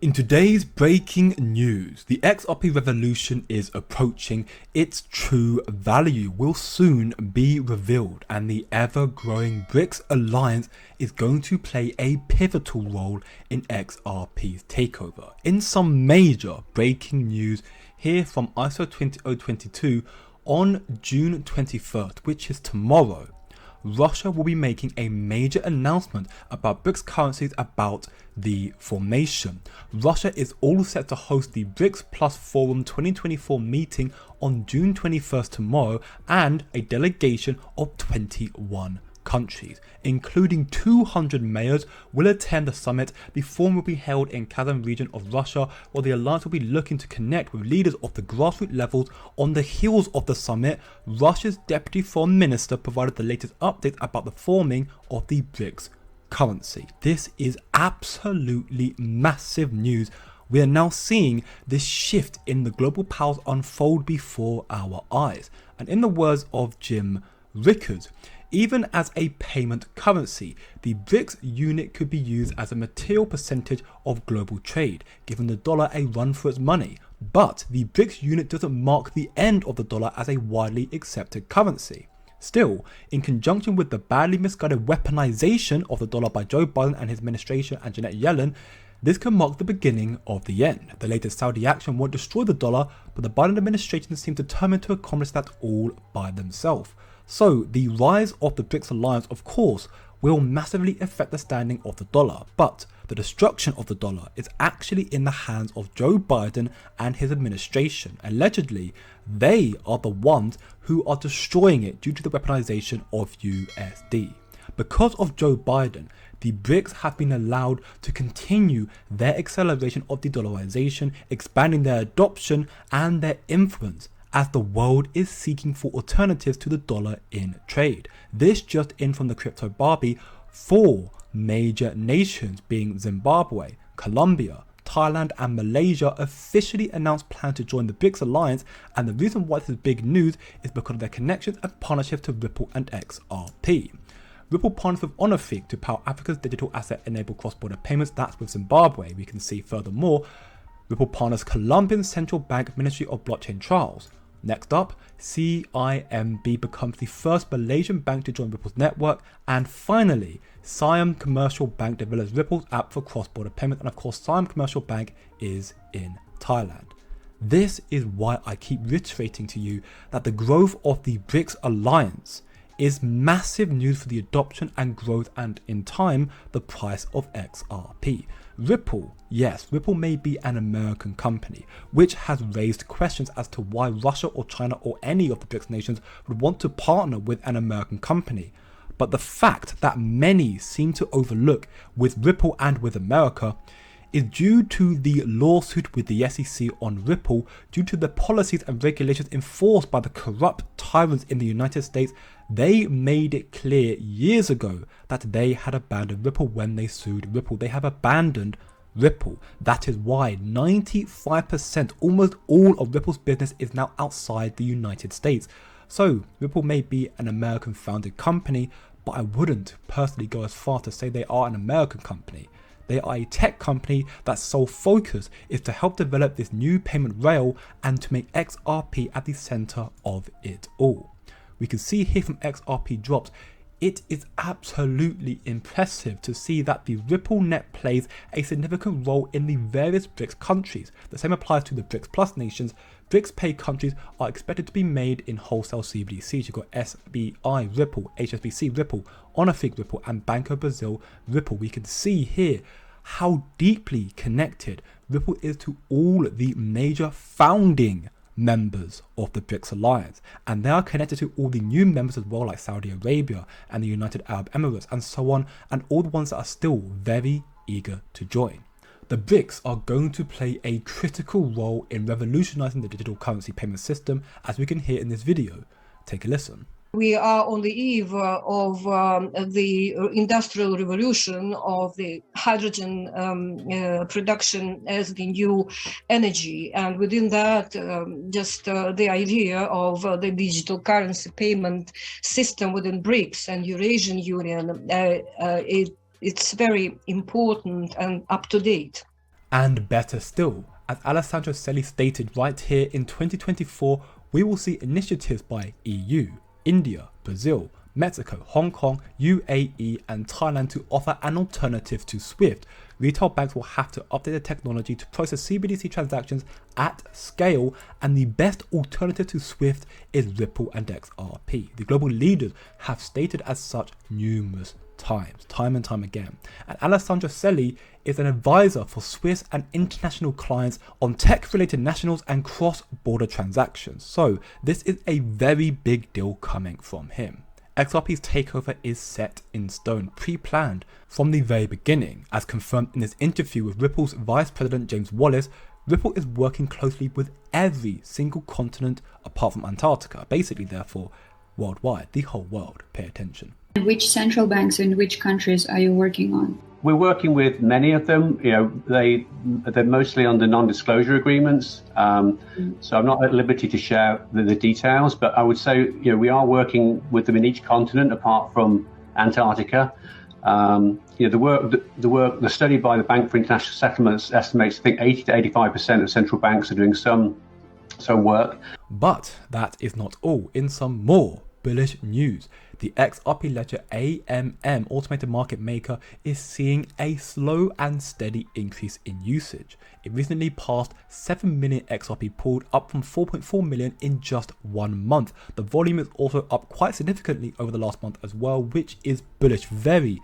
In today's breaking news, the XRP revolution is approaching. Its true value will soon be revealed, and the ever-growing Brics alliance is going to play a pivotal role in XRP's takeover. In some major breaking news here from ISO 20022 on June 21st, which is tomorrow, Russia will be making a major announcement about Brics currencies about the formation. Russia is all set to host the Brics Plus Forum 2024 meeting on June 21st tomorrow, and a delegation of 21 countries, including 200 mayors, will attend the summit. The forum will be held in Kazan region of Russia, where the alliance will be looking to connect with leaders of the grassroots levels. On the heels of the summit, Russia's deputy foreign minister provided the latest updates about the forming of the Brics currency. This is absolutely massive news. We are now seeing this shift in the global powers unfold before our eyes. And in the words of Jim Rickards, even as a payment currency, the Brics unit could be used as a material percentage of global trade, giving the dollar a run for its money. But the Brics unit doesn't mark the end of the dollar as a widely accepted currency. Still, in conjunction with the badly misguided weaponization of the dollar by Joe Biden and his administration and Janet Yellen, this can mark the beginning of the end. The latest Saudi action won't destroy the dollar, but the Biden administration seems determined to accomplish that all by themselves. So the rise of the Brics alliance, of course, will massively affect the standing of the dollar, but the destruction of the dollar is actually in the hands of Joe Biden and his administration. Allegedly, they are the ones who are destroying it due to the weaponization of USD. Because of Joe Biden, the Brics have been allowed to continue their acceleration of de-dollarization, expanding their adoption and their influence, as the world is seeking for alternatives to the dollar in trade. This just in from the Crypto Barbie: 4 major nations, being Zimbabwe, Colombia, Thailand and Malaysia, officially announced plans to join the Brics alliance, and the reason why this is big news is because of their connections and partnerships to Ripple and XRP. Ripple partners with Honor to power Africa's digital asset enabled cross-border payments. That's with Zimbabwe. We can see furthermore, Ripple partners Colombian Central Bank Ministry of Blockchain Trials. Next up, CIMB becomes the first Malaysian bank to join Ripple's network. And finally, Siam Commercial Bank develops Ripple's app for cross-border payments. And of course, Siam Commercial Bank is in Thailand. This is why I keep reiterating to you that the growth of the Brics alliance is massive news for the adoption and growth, and in time, the price of XRP. Ripple, yes, Ripple may be an American company, which has raised questions as to why Russia or China or any of the Brics nations would want to partner with an American company. But the fact that many seem to overlook with Ripple and with America is due to the lawsuit with the SEC on Ripple, due to the policies and regulations enforced by the corrupt tyrants in the United States. They made it clear years ago that they had abandoned Ripple when they sued Ripple. They have abandoned Ripple. That is why 95%, almost all of Ripple's business is now outside the United States. So Ripple may be an American founded company, but I wouldn't personally go as far to say they are an American company. They are a tech company that's sole focus is to help develop this new payment rail and to make XRP at the center of it all. We can see here from XRP drops, it is absolutely impressive to see that the Ripple net plays a significant role in the various Brics countries. The same applies to the Brics Plus nations. Brics Pay countries are expected to be made in wholesale CBDCs. You've got SBI Ripple, HSBC Ripple, Honor Ripple and Banco Brazil Ripple. We can see here how deeply connected Ripple is to all the major founding members of the Brics alliance, and they are connected to all the new members as well, like Saudi Arabia and the United Arab Emirates and so on, and all the ones that are still very eager to join. The Brics are going to play a critical role in revolutionizing the digital currency payment system, as we can hear in this video. Take a listen. We are on the eve of the industrial revolution of the hydrogen production as the new energy. And within that, the idea of the digital currency payment system within Brics and Eurasian Union, it's very important and up to date. And better still, as Alessandro Selli stated right here, in 2024, we will see initiatives by EU, India, Brazil, Mexico, Hong Kong, UAE and Thailand to offer an alternative to SWIFT. Retail banks will have to update their technology to process CBDC transactions at scale, and the best alternative to SWIFT is Ripple and XRP. The global leaders have stated as such numerous times, time and time again. And Alessandro Selli is an advisor for Swiss and international clients on tech-related nationals and cross-border transactions. So this is a very big deal coming from him. XRP's takeover is set in stone, pre-planned from the very beginning. As confirmed in this interview with Ripple's Vice President James Wallace, Ripple is working closely with every single continent apart from Antarctica, basically therefore worldwide, the whole world. Pay attention. Which central banks in which countries are you working on? We're working with many of them. They're mostly under non-disclosure agreements, so I'm not at liberty to share the details. But I would say, we are working with them in each continent apart from Antarctica. The study by the Bank for International Settlements estimates, I think, 80 to 85% of central banks are doing some work. But that is not all. In some more bullish news, the XRP ledger AMM automated market maker is seeing a slow and steady increase in usage. It recently passed 7 million XRP pulled, up from 4.4 million in just 1 month. The volume is also up quite significantly over the last month as well, which is bullish. Very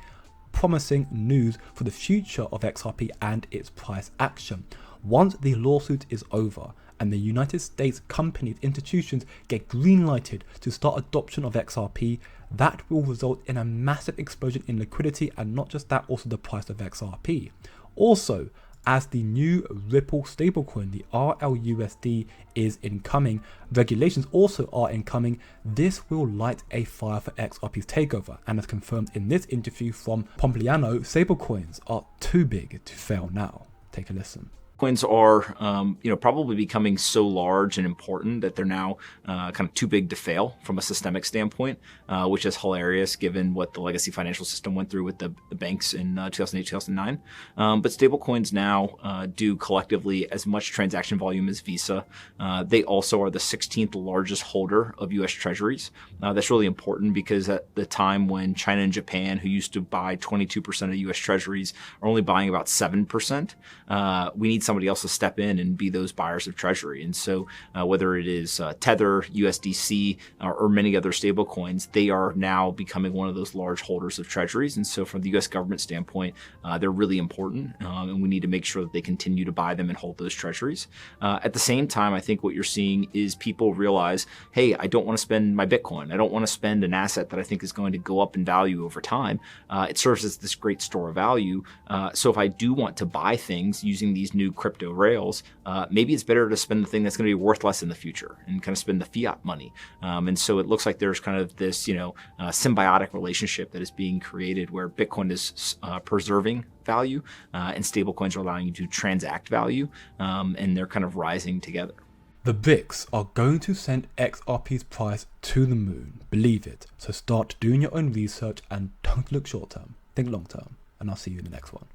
promising news for the future of XRP and its price action. Once the lawsuit is over and the United States companies, institutions get green-lighted to start adoption of XRP, that will result in a massive explosion in liquidity, and not just that, also the price of XRP. Also, as the new Ripple stablecoin, the RLUSD, is incoming, regulations also are incoming. This will light a fire for XRP's takeover, and as confirmed in this interview from Pompliano, stablecoins are too big to fail now. Take a listen. Coins are, probably becoming so large and important that they're now kind of too big to fail from a systemic standpoint, which is hilarious given what the legacy financial system went through with the banks in 2008, 2009. But stablecoins now do collectively as much transaction volume as Visa. They also are the 16th largest holder of U.S. Treasuries. That's really important because at the time when China and Japan, who used to buy 22% of U.S. Treasuries, are only buying about 7%, we need somebody else to step in and be those buyers of treasury. And so whether it is Tether, USDC, or many other stable coins, they are now becoming one of those large holders of treasuries. And so from the US government standpoint, they're really important, and we need to make sure that they continue to buy them and hold those treasuries. At the same time, I think what you're seeing is people realize, hey, I don't want to spend my Bitcoin. I don't want to spend an asset that I think is going to go up in value over time. It serves as this great store of value. So if I do want to buy things using these new crypto rails, maybe it's better to spend the thing that's going to be worth less in the future and kind of spend the fiat money. And so it looks like there's kind of this, symbiotic relationship that is being created where Bitcoin is preserving value and stablecoins are allowing you to transact value, and they're kind of rising together. The Brics are going to send XRP's price to the moon. Believe it. So start doing your own research and don't look short term. Think long term. And I'll see you in the next one.